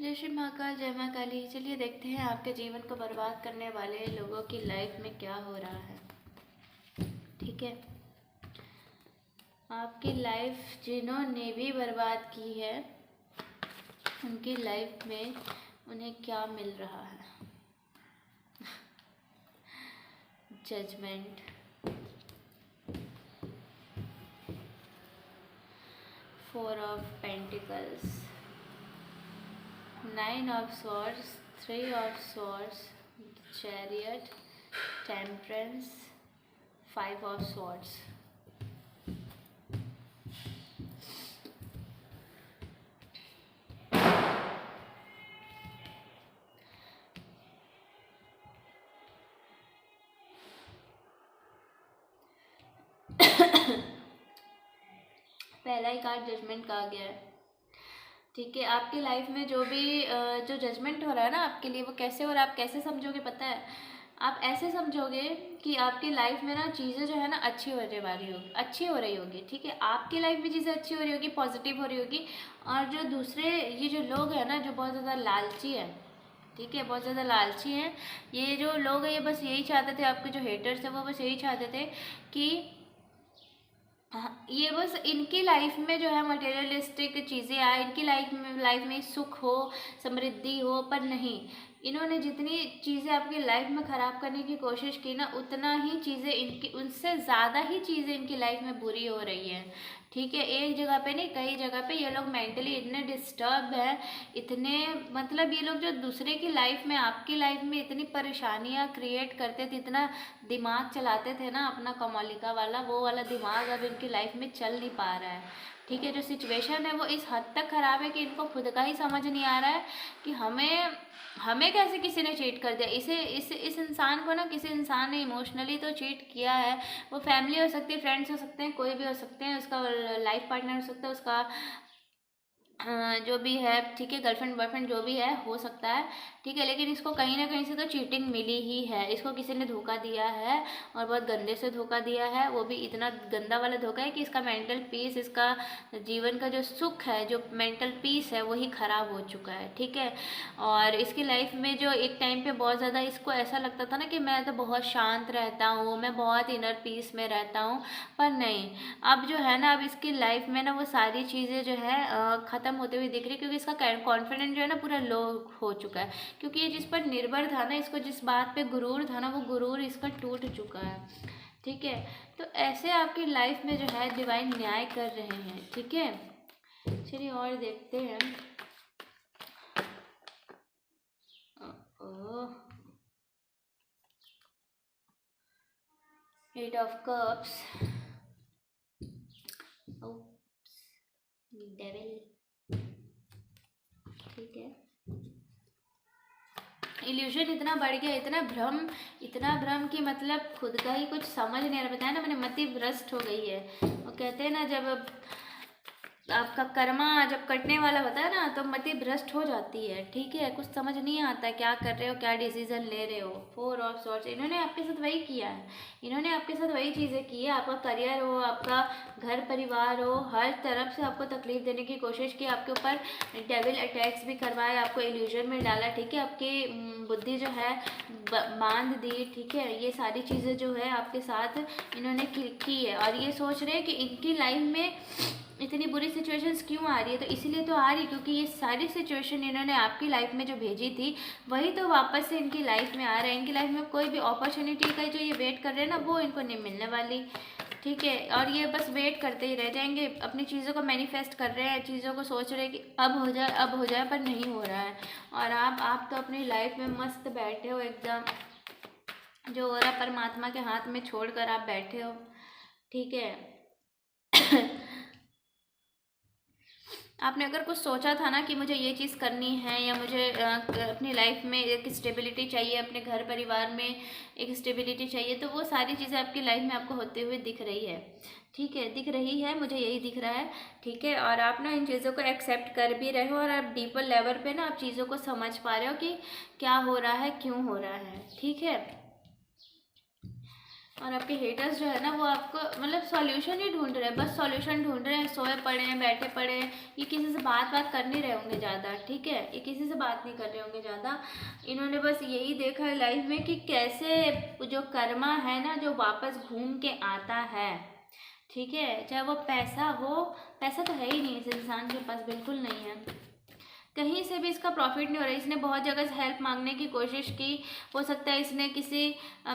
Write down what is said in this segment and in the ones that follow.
जय श्री महाकाल, जय माँ काली। चलिए देखते हैं आपके जीवन को बर्बाद करने वाले लोगों की लाइफ में क्या हो रहा है। ठीक है, आपकी लाइफ जिन्होंने भी बर्बाद की है उनकी लाइफ में उन्हें क्या मिल रहा है। Judgement, 4 of pentacles, 9 of swords, 3 of swords, chariot, temperance, 5 of swords. पहला ही कार्ड जजमेंट का आ गया है। ठीक है, आपकी लाइफ में जो भी जो जजमेंट हो रहा है ना आपके लिए, वो कैसे हो रहा है, आप कैसे समझोगे पता है? आप ऐसे समझोगे कि आपकी लाइफ में ना चीज़ें जो है ना अच्छी हो रही होगी। ठीक है, आपकी लाइफ में चीज़ें अच्छी हो रही होगी, पॉजिटिव हो रही होगी। और जो दूसरे ये जो लोग हैं ना, जो बहुत ज़्यादा लालची है, ठीक है, बहुत ज़्यादा लालची हैं, ये जो लोग हैं ये बस यही चाहते थे, आपके जो हेटर्स हैं वो बस यही चाहते थे कि ये बस इनकी लाइफ में जो है मटेरियलिस्टिक चीज़ें आए, इनकी लाइफ में सुख हो, समृद्धि हो। पर नहीं, इन्होंने जितनी चीज़ें आपकी लाइफ में ख़राब करने की कोशिश की ना, उतना ही चीज़ें इनकी, उनसे ज़्यादा ही चीज़ें इनकी लाइफ में बुरी हो रही है। ठीक है, एक जगह पे नहीं कई जगह पे ये लोग मेंटली इतने डिस्टर्ब हैं, इतने मतलब ये लोग जो दूसरे की लाइफ में, आपकी लाइफ में इतनी परेशानियां क्रिएट करते थे, इतना दिमाग चलाते थे ना अपना कमौलिका वाला, वो वाला दिमाग अब इनकी लाइफ में चल नहीं पा रहा है। ठीक है, जो सिचुएशन है वो इस हद तक ख़राब है कि इनको खुद का ही समझ नहीं आ रहा है कि हमें कैसे किसी ने चीट कर दिया। इस इंसान को ना किसी इंसान ने इमोशनली तो चीट किया है। वो फैमिली हो सकती है, फ्रेंड्स हो सकते हैं, कोई भी हो सकते हैं, उसका लाइफ पार्टनर हो सकता है, उसका जो भी है, ठीक है, गर्लफ्रेंड बॉयफ्रेंड जो भी है हो सकता है। ठीक है, लेकिन इसको कहीं ना कहीं से तो चीटिंग मिली ही है। इसको किसी ने धोखा दिया है और बहुत गंदे से धोखा दिया है। वो भी इतना गंदा वाला धोखा है कि इसका मेंटल पीस, इसका जीवन का जो सुख है, जो मेंटल पीस है, वही ख़राब हो चुका है। ठीक है, और इसकी लाइफ में जो एक टाइम पे बहुत ज़्यादा इसको ऐसा लगता था ना कि मैं तो बहुत शांत रहता हूँ, मैं बहुत इनर पीस में रहता हूँ, पर नहीं, अब जो है ना, अब इसकी लाइफ में ना वो सारी चीज़ें जो है ख़त्म होते हुए दिख रही है, क्योंकि इसका कॉन्फिडेंस जो है ना पूरा लो हो चुका है। क्योंकि ये जिस पर निर्भर था ना, इसको जिस बात पे गुरूर था ना, वो गुरूर इसका टूट चुका है। ठीक है, तो ऐसे आपकी लाइफ में जो है डिवाइन न्याय कर रहे हैं। ठीक है, चलिए और देखते हैं। Eight of cups, devil. ठीक है, इल्यूजन इतना बढ़ गया, इतना भ्रम कि मतलब खुद का ही कुछ समझ नहीं आ रहा। बताया ना मैंने, मति भ्रष्ट हो गई है। वो कहते हैं ना, जब आपका कर्मा जब कटने वाला होता है ना, तो मति भ्रष्ट हो जाती है। ठीक है, कुछ समझ नहीं आता क्या कर रहे हो, क्या डिसीजन ले रहे हो। 4 ऑफ सॉर्ट्स, इन्होंने आपके साथ वही किया है, इन्होंने आपके साथ वही चीज़ें की है। आपका करियर हो, आपका घर परिवार हो, हर तरफ से आपको तकलीफ देने की कोशिश की, आपके ऊपर डेविल अटैक्स भी करवाए, आपको इल्यूजन में डाला। ठीक है, आपकी बुद्धि जो है बांध दी। ठीक है, ये सारी चीज़ें जो है आपके साथ इन्होंने की है। और ये सोच रहे हैं कि इनकी लाइफ में इतनी बुरी सिचुएशंस क्यों आ रही है, तो इसीलिए तो आ रही, क्योंकि ये सारी सिचुएशन इन्होंने आपकी लाइफ में जो भेजी थी, वही तो वापस से इनकी लाइफ में आ रहा है। इनकी लाइफ में कोई भी अपॉर्चुनिटी का जो ये वेट कर रहे हैं ना, वो इनको नहीं मिलने वाली। ठीक है, और ये बस वेट करते ही रह जाएंगे, अपनी चीज़ों को मैनिफेस्ट कर रहे हैं, चीज़ों को सोच रहे हैं कि अब हो जाए, अब हो जाए, पर नहीं हो रहा है। और आप तो अपनी लाइफ में मस्त बैठे हो, एकदम जो हो रहा परमात्मा के हाथ में छोड़कर आप बैठे हो। ठीक है, आपने अगर कुछ सोचा था ना कि मुझे ये चीज़ करनी है, या मुझे अपनी लाइफ में एक स्टेबिलिटी चाहिए, अपने घर परिवार में एक स्टेबिलिटी चाहिए, तो वो सारी चीज़ें आपकी लाइफ में आपको होते हुए दिख रही है। ठीक है, दिख रही है, मुझे यही दिख रहा है। ठीक है, और आप ना इन चीज़ों को एक्सेप्ट कर भी रहे हो, और आप डीपर लेवल पे ना आप चीज़ों को समझ पा रहे हो कि क्या हो रहा है, क्यों हो रहा है। ठीक है, और आपके हेटर्स जो है ना वो आपको मतलब सॉल्यूशन ही ढूंढ रहे हैं, बस सॉल्यूशन ढूंढ रहे हैं, सोए पड़े हैं, बैठे पड़े हैं। ये किसी से बात कर नहीं रहे होंगे ज़्यादा, ठीक है, ये किसी से बात नहीं कर रहे होंगे ज़्यादा। इन्होंने बस यही देखा है लाइफ में कि कैसे जो कर्मा है ना जो वापस घूम के आता है, ठीक है, चाहे वो पैसा हो, पैसा तो है ही नहीं इस इंसान के पास, बिल्कुल नहीं है, कहीं से भी इसका प्रॉफिट नहीं हो रहा है। इसने बहुत जगह से हेल्प मांगने की कोशिश की, हो सकता है इसने किसी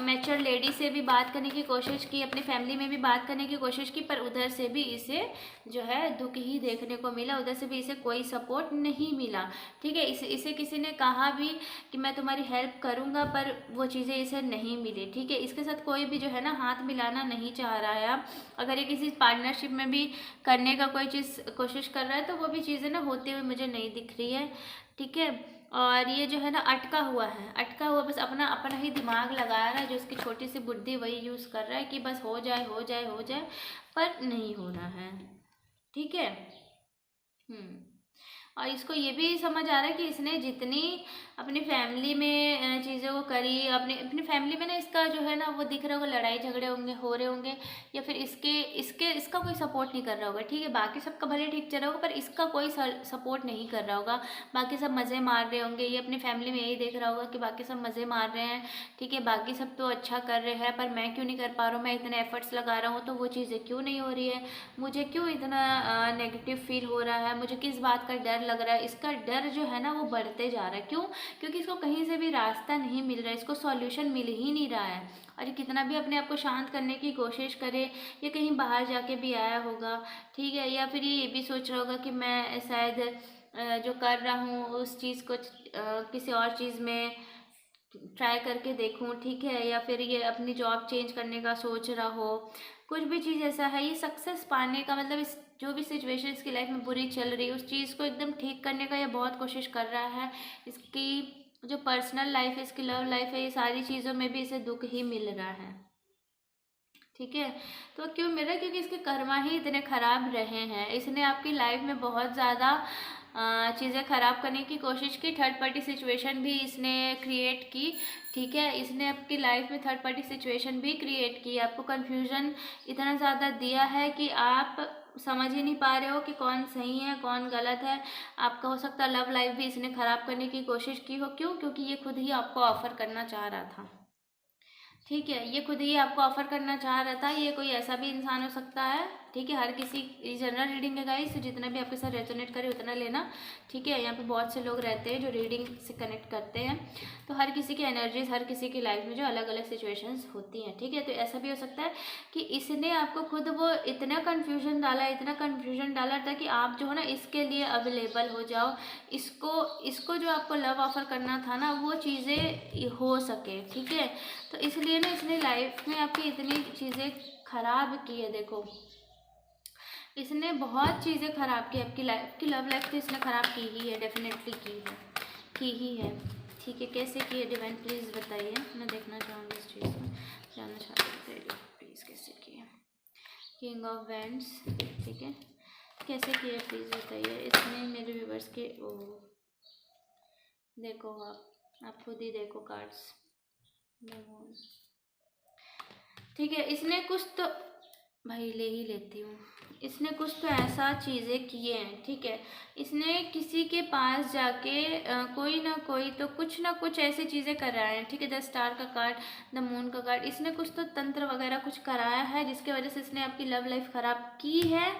मैच्योर लेडी से भी बात करने की कोशिश की, अपनी फैमिली में भी बात करने की कोशिश की, पर उधर से भी इसे जो है दुख ही देखने को मिला, उधर से भी इसे कोई सपोर्ट नहीं मिला, ठीक है। इसे किसी ने कहा भी कि मैं तुम्हारी हेल्प करूँगा, पर वो चीज़ें इसे नहीं मिली, ठीक है। इसके साथ कोई भी जो है ना हाथ मिलाना नहीं चाह रहा है। अब अगर ये किसी पार्टनरशिप में भी करने का कोई चीज़ कोशिश कर रहा है तो वो भी चीज़ें ना होती हुई मुझे नहीं दिख रही है, ठीक है। और ये जो है ना अटका हुआ है, अटका हुआ, बस अपना अपना ही दिमाग लगा रहा है, जो उसकी छोटी सी बुद्धि वही यूज़ कर रहा है कि बस हो जाए हो जाए हो जाए, पर नहीं हो रहा है, ठीक है। और इसको ये भी समझ आ रहा है कि इसने जितनी अपनी फैमिली में चीज़ों को करी, अपनी फैमिली में ना इसका जो है ना वो दिख रहा होगा, लड़ाई झगड़े होंगे, हो रहे होंगे, या फिर इसका कोई सपोर्ट नहीं कर रहा होगा, ठीक है। बाकी सबका भले ठीक चल रहा होगा पर इसका कोई सपोर्ट नहीं कर रहा होगा, बाकी सब मज़े मार रहे होंगे, ये अपनी फैमिली में यही देख रहा होगा कि बाकी सब मज़े मार रहे हैं, ठीक है, बाकी सब तो अच्छा कर रहे हैं, पर मैं क्यों नहीं कर पा रहा हूँ, मैं इतने एफर्ट्स लगा रहा हूँ तो वो चीज़ें क्यों नहीं हो रही है, मुझे क्यों इतना नेगेटिव फील हो रहा है, मुझे किस बात का डर लग रहा है। इसका डर जो है ना वो बढ़ते जा रहा है, क्यों, क्योंकि इसको कहीं से भी रास्ता नहीं मिल रहा है, इसको सॉल्यूशन मिल ही नहीं रहा है। और ये कितना भी अपने आप को शांत करने की कोशिश करे, ये कहीं बाहर जाके भी आया होगा, ठीक है, या फिर ये भी सोच रहा होगा कि मैं शायद जो कर रहा हूँ उस चीज़ को किसी और चीज़ में ट्राई करके देखूं, ठीक है, या फिर ये अपनी जॉब चेंज करने का सोच रहा हो, कुछ भी चीज़ ऐसा है। ये सक्सेस पाने का मतलब इस जो भी सिचुएशन इसकी लाइफ में बुरी चल रही है उस चीज़ को एकदम ठीक करने का ये बहुत कोशिश कर रहा है। इसकी जो पर्सनल लाइफ है, इसकी लव लाइफ है, ये सारी चीज़ों में भी इसे दुख ही मिल रहा है, ठीक है। तो क्यों मिल रहा है, क्योंकि इसके कर्मा ही इतने खराब रहे हैं। इसने आपकी लाइफ में बहुत ज़्यादा चीज़ें ख़राब करने की कोशिश की, थर्ड पार्टी सिचुएशन भी इसने क्रिएट की, ठीक है। इसने आपकी लाइफ में थर्ड पार्टी सिचुएशन भी क्रिएट की, आपको कन्फ्यूज़न इतना ज़्यादा दिया है कि आप समझ ही नहीं पा रहे हो कि कौन सही है कौन गलत है। आपका हो सकता है लव लाइफ भी इसने ख़राब करने की कोशिश की हो, क्यों, क्योंकि ये खुद ही आपको ऑफ़र करना चाह रहा था, ठीक है, ये खुद ही आपको ऑफर करना चाह रहा था। ये कोई ऐसा भी इंसान हो सकता है, ठीक है, हर किसी जनरल रीडिंग है गाइस, जितना भी आपके साथ रेजोनेट करे उतना लेना, ठीक है। यहाँ पे बहुत से लोग रहते हैं जो रीडिंग से कनेक्ट करते हैं, तो हर किसी की एनर्जीज हर किसी की लाइफ में जो अलग अलग सिचुएशंस होती हैं, ठीक है। तो ऐसा भी हो सकता है कि इसने आपको खुद वो इतना कन्फ्यूजन डाला, इतना कन्फ्यूजन डाला था कि आप जो है ना इसके लिए अवेलेबल हो जाओ, इसको जो आपको लव ऑफर करना था ना वो चीज़ें हो सके, ठीक है। तो इसलिए ना इसने लाइफ में आपकी इतनी चीज़ें खराब की है, देखो इसने बहुत चीज़ें खराब की, आपकी लाइफ की लव लाइफ तो इसने ख़राब की ही है, डेफिनेटली की ही है, ठीक है। कैसे की है डिवाइन प्लीज़ बताइए, मैं देखना चाहूँगी इस चीज़ में, जानना चाहती हूँ प्लीज़ कैसे की है। किंग ऑफ वैंड्स, ठीक है, कैसे की है प्लीज़ बताइए। इसने मेरे व्यूवर्स के ओ देखो आप खुद ही देखो कार्ड्स, ठीक है। इसने कुछ तो भाई ले ही लेती हूँ, इसने कुछ तो ऐसा चीज़ें किए हैं, ठीक है। इसने किसी के पास जाके कोई ना कोई तो कुछ ना कुछ ऐसी चीज़ें कराए हैं, ठीक है। द स्टार का कार्ड, द मून का कार्ड, इसने कुछ तो तंत्र वगैरह कुछ कराया है जिसके वजह से इसने आपकी लव लाइफ ख़राब की है।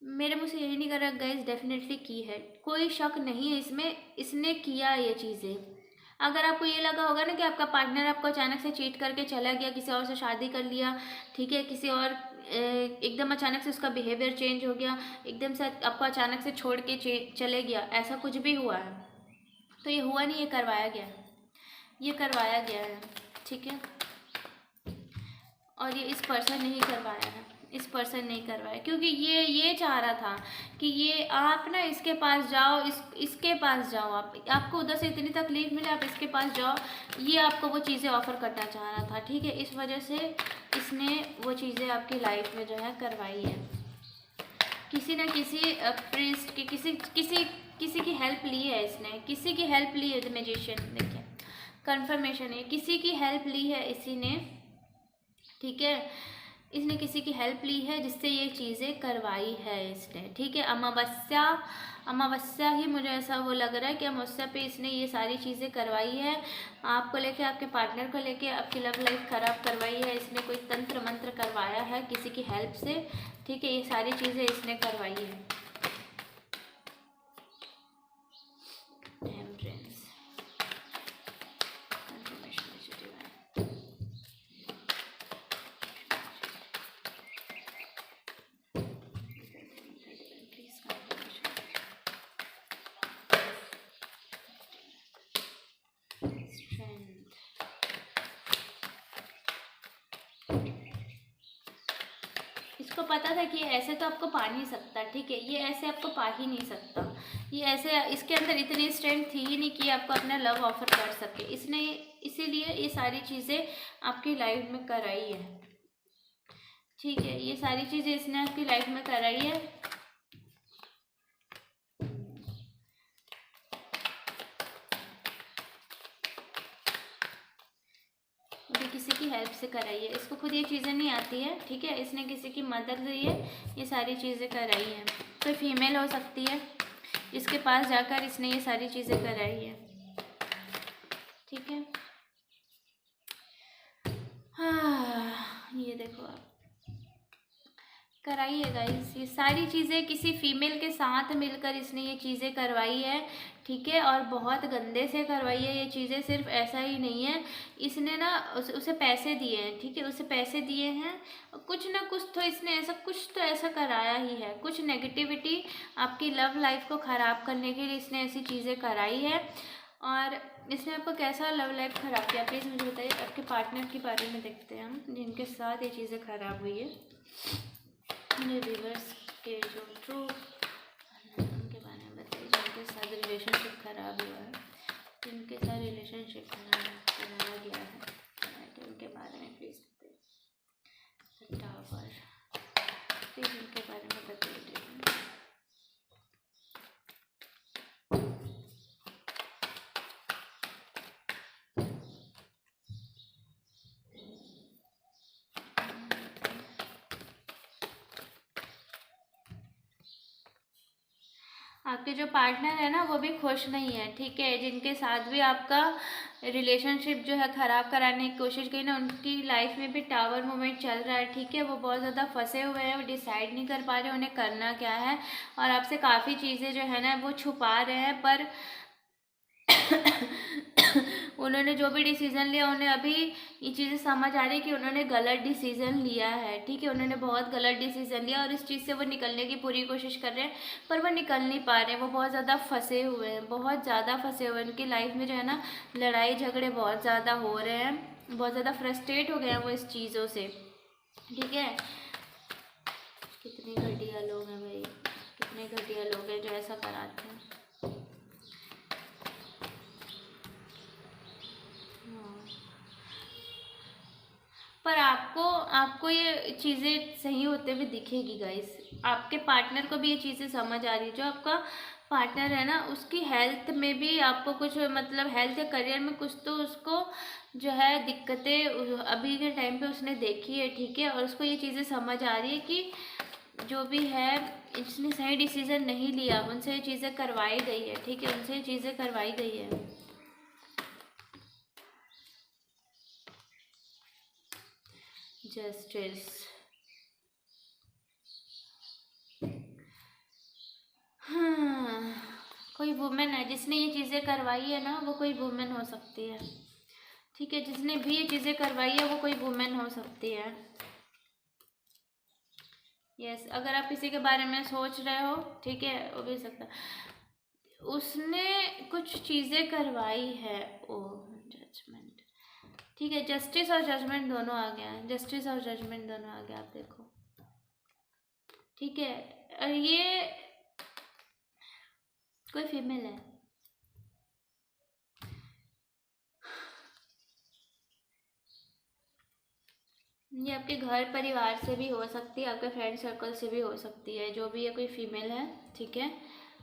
मेरे मुँह से यही नहीं कर रहा गाइस, डेफिनेटली की है, कोई शक नहीं है इसमें, इसने किया ये चीज़ें। अगर आपको ये लगा होगा ना कि आपका पार्टनर आपको अचानक से चीट करके चला गया, किसी और से शादी कर लिया, ठीक है, किसी और एकदम अचानक से उसका बिहेवियर चेंज हो गया, एकदम से आपको अचानक से छोड़ के चले गया, ऐसा कुछ भी हुआ है तो ये हुआ नहीं, ये करवाया गया, ये करवाया गया है, ठीक है। और ये इस पर्सन ने ही करवाया है, इस पर्सन नहीं करवाया, क्योंकि ये चाह रहा था कि ये आप ना इसके पास जाओ, इसके पास जाओ, आपको उधर से इतनी तकलीफ मिले, आप इसके पास जाओ, ये आपको वो चीज़ें ऑफ़र करना चाह रहा था, ठीक है। इस वजह से इसने वो चीज़ें आपकी लाइफ में जो है करवाई है, किसी न किसी प्रीस्ट की किसी की हेल्प ली है इसने, किसी की हेल्प ली है। द मैजिशियन देखिए कंफर्मेशन है, किसी की हेल्प ली है इसी ने, ठीक है, इसने किसी की हेल्प ली है जिससे ये चीज़ें करवाई है इसने। ठीक है, अमावस्या ही मुझे ऐसा वो लग रहा है कि अमावस्या पे इसने ये सारी चीज़ें करवाई है। आपको लेके, आपके पार्टनर को लेके आपकी लव लाइफ ख़राब करवाई है इसने, कोई तंत्र मंत्र करवाया है किसी की हेल्प से। ठीक है, ये सारी चीज़ें इसने करवाई है। इसको पता था कि ऐसे तो आपको पा नहीं सकता। ठीक है, ये ऐसे आपको पा ही नहीं सकता, ये ऐसे, इसके अंदर इतनी स्ट्रेंथ थी ही नहीं कि आपको अपना लव ऑफर कर सके। इसने इसीलिए ये सारी चीज़ें आपकी लाइफ में कराई है। ठीक है, ये सारी चीज़ें इसने आपकी लाइफ में कराई है। किसी की हेल्प से कराई है, इसको खुद ये चीज़ें नहीं आती है। ठीक है, इसने किसी की मदद ली है, ये सारी चीज़ें कराई है। कोई फीमेल हो सकती है जिसके पास जाकर इसने ये सारी चीज़ें कराई है। ठीक है, हाँ, ये देखो आप कराई है गाइस, ये सारी चीज़ें किसी फीमेल के साथ मिलकर इसने ये चीज़ें करवाई है। ठीक है, और बहुत गंदे से करवाई है ये चीज़ें। सिर्फ ऐसा ही नहीं है, इसने ना उसे पैसे दिए हैं। ठीक है, उसे पैसे दिए हैं, कुछ ना कुछ तो इसने ऐसा कराया ही है। कुछ नेगेटिविटी आपकी लव लाइफ को ख़राब करने के लिए इसने ऐसी चीज़ें कराई है। और इसने आपको कैसा लव लाइफ ख़राब किया, प्लीज़ मुझे बताइए। आपके पार्टनर के बारे में देखते हैं हम, जिनके साथ ये चीज़ें ख़राब हुई है। मेरे व्यूअर्स के जो ट्रू उनके बारे में बताइए, जिनके साथ रिलेशनशिप ख़राब हुआ है, जिनके साथ रिलेशनशिप बनाया गया है, तो उनके बारे में प्लीज़ बताइए। टावर, प्लीज़ उनके बारे में बताइए। आपके जो पार्टनर है ना वो भी खुश नहीं है। ठीक है, जिनके साथ भी आपका रिलेशनशिप जो है ख़राब कराने की कोशिश की ना, उनकी लाइफ में भी टावर मोमेंट चल रहा है। ठीक है, वो बहुत ज़्यादा फंसे हुए हैं, वो डिसाइड नहीं कर पा रहे उन्हें करना क्या है, और आपसे काफ़ी चीज़ें जो है ना वो छुपा रहे हैं। पर उन्होंने जो भी डिसीज़न लिया, उन्हें अभी ये चीज़ें समझ आ रही है कि उन्होंने गलत डिसीज़न लिया है। ठीक है, उन्होंने बहुत गलत डिसीज़न लिया और इस चीज़ से वो निकलने की पूरी कोशिश कर रहे हैं, पर वो निकल नहीं पा रहे हैं। वो बहुत ज़्यादा फंसे हुए हैं, बहुत ज़्यादा फंसे हुए हैं। उनकी लाइफ में जो है ना लड़ाई झगड़े बहुत ज़्यादा हो रहे हैं, बहुत ज़्यादा फ्रस्ट्रेट हो गए हैं वो इस चीज़ों से। ठीक है, कितने घटिया लोग हैं भाई, कितने घटिया लोग हैं जो ऐसा कराते हैं। पर आपको ये चीज़ें सही होते हुए दिखेगी गाइस। आपके पार्टनर को भी ये चीज़ें समझ आ रही है। जो आपका पार्टनर है ना, उसकी हेल्थ में भी आपको कुछ, मतलब हेल्थ या करियर में कुछ तो उसको जो है दिक्कतें अभी के टाइम पे उसने देखी है। ठीक है, और उसको ये चीज़ें समझ आ रही है कि जो भी है इसने सही डिसीज़न नहीं लिया, उनसे ये चीज़ें करवाई गई है। ठीक है, उनसे ये चीज़ें करवाई गई है। जस्टिस, हाँ, कोई वुमेन है जिसने ये चीज़ें करवाई है ना, वो कोई वुमेन हो सकती है। ठीक है, जिसने भी ये चीज़ें करवाई है वो कोई वुमेन हो सकती है। यस, अगर आप किसी के बारे में सोच रहे हो, ठीक है, वो भी सकता, उसने कुछ चीज़ें करवाई है। ओ जजमेंट, ठीक है, जस्टिस और जजमेंट दोनों आ गया है, जस्टिस और जजमेंट दोनों आ गया, आप देखो। ठीक है, और ये कोई फीमेल है, ये आपके घर परिवार से भी हो सकती है, आपके फ्रेंड सर्कल से भी हो सकती है, जो भी है, कोई फीमेल है। ठीक है,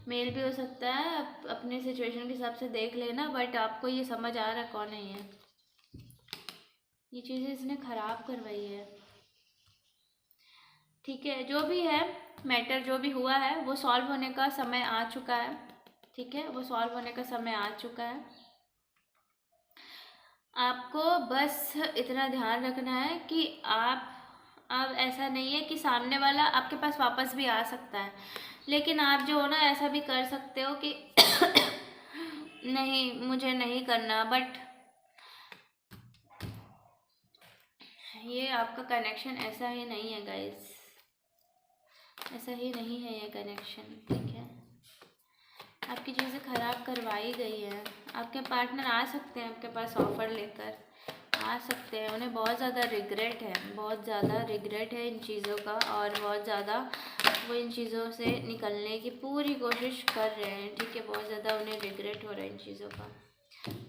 मेल भी हो सकता है, आप अपने सिचुएशन के हिसाब से देख लेना, बट आपको ये समझ आ रहा कौन है ये। ये चीज़ें इसने ख़राब करवाई है। ठीक है, जो भी है मैटर, जो भी हुआ है वो सॉल्व होने का समय आ चुका है। ठीक है, वो सॉल्व होने का समय आ चुका है। आपको बस इतना ध्यान रखना है कि आप, अब ऐसा नहीं है कि सामने वाला आपके पास वापस भी आ सकता है, लेकिन आप जो हो ना ऐसा भी कर सकते हो कि नहीं मुझे नहीं करना, बट ये आपका कनेक्शन ऐसा ही नहीं है गाइस, ऐसा ही नहीं है ये कनेक्शन। ठीक है, आपकी चीज़ें ख़राब करवाई गई है। आपके पार्टनर आ सकते हैं आपके पास ऑफ़र लेकर, आ सकते हैं। उन्हें बहुत ज़्यादा रिग्रेट है, बहुत ज़्यादा रिग्रेट है इन चीज़ों का, और बहुत ज़्यादा वो इन चीज़ों से निकलने की पूरी कोशिश कर रहे हैं। ठीक है, बहुत ज़्यादा उन्हें रिग्रेट हो रहा है इन चीज़ों का।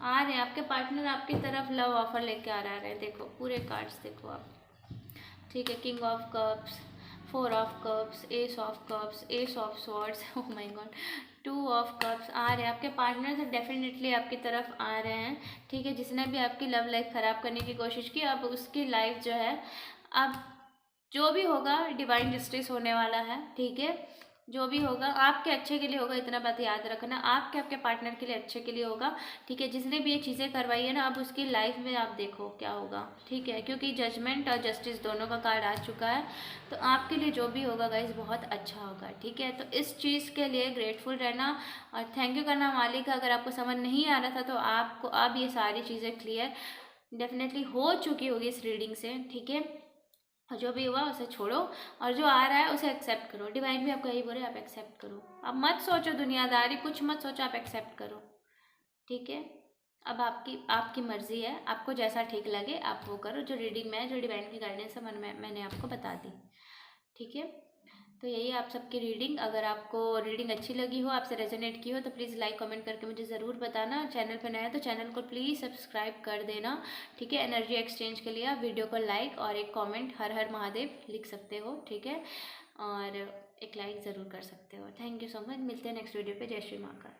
आ रहे हैं आपके पार्टनर आपकी तरफ लव ऑफ़र लेके आ रहा है। देखो पूरे कार्ड्स देखो आप। ठीक है, king of cups, 4 of cups, ace of cups, ace of swords, oh my God, 2 of cups आ रहे हैं। आपके पार्टनर से डेफिनेटली आपकी तरफ आ रहे हैं। ठीक है, जिसने भी आपकी लव लाइफ ख़राब करने की कोशिश की, अब उसकी लाइफ जो है, अब जो भी होगा डिवाइन जस्टिस होने वाला है। ठीक है, जो भी होगा आपके अच्छे के लिए होगा, इतना बात याद रखना, आपके आपके पार्टनर के लिए अच्छे के लिए होगा। ठीक है, जिसने भी ये चीज़ें करवाई है ना, अब उसकी लाइफ में आप देखो क्या होगा। ठीक है, क्योंकि जजमेंट और जस्टिस दोनों का कार्ड आ चुका है, तो आपके लिए जो भी होगा गाइस बहुत अच्छा होगा। ठीक है, तो इस चीज़ के लिए ग्रेटफुल रहना और थैंक यू करना मालिक का। अगर आपको समझ नहीं आ रहा था तो आपको अब ये सारी चीज़ें क्लियर डेफिनेटली हो चुकी होगी इस रीडिंग से। ठीक है, और जो भी हुआ उसे छोड़ो, और जो आ रहा है उसे एक्सेप्ट करो। डिवाइन भी आपको यही बोले, आप एक्सेप्ट करो। अब मत सोचो दुनियादारी, कुछ मत सोचो, आप एक्सेप्ट करो। ठीक है, अब आपकी आपकी मर्ज़ी है, आपको जैसा ठीक लगे आप वो करो। जो रीडिंग में जो डिवाइन की गाइडेंस है मैंने आपको बता दी। ठीक है, तो यही आप सबकी रीडिंग। अगर आपको रीडिंग अच्छी लगी हो, आपसे रेजोनेट की हो, तो प्लीज़ लाइक कमेंट करके मुझे ज़रूर बताना। चैनल पर नया है तो चैनल को प्लीज़ सब्सक्राइब कर देना। ठीक है, एनर्जी एक्सचेंज के लिए आप वीडियो को लाइक और एक कमेंट हर हर महादेव लिख सकते हो। ठीक है, और एक लाइक ज़रूर कर सकते हो। थैंक यू सो मच, मिलते हैं नेक्स्ट वीडियो पे। जय श्री महाकाल।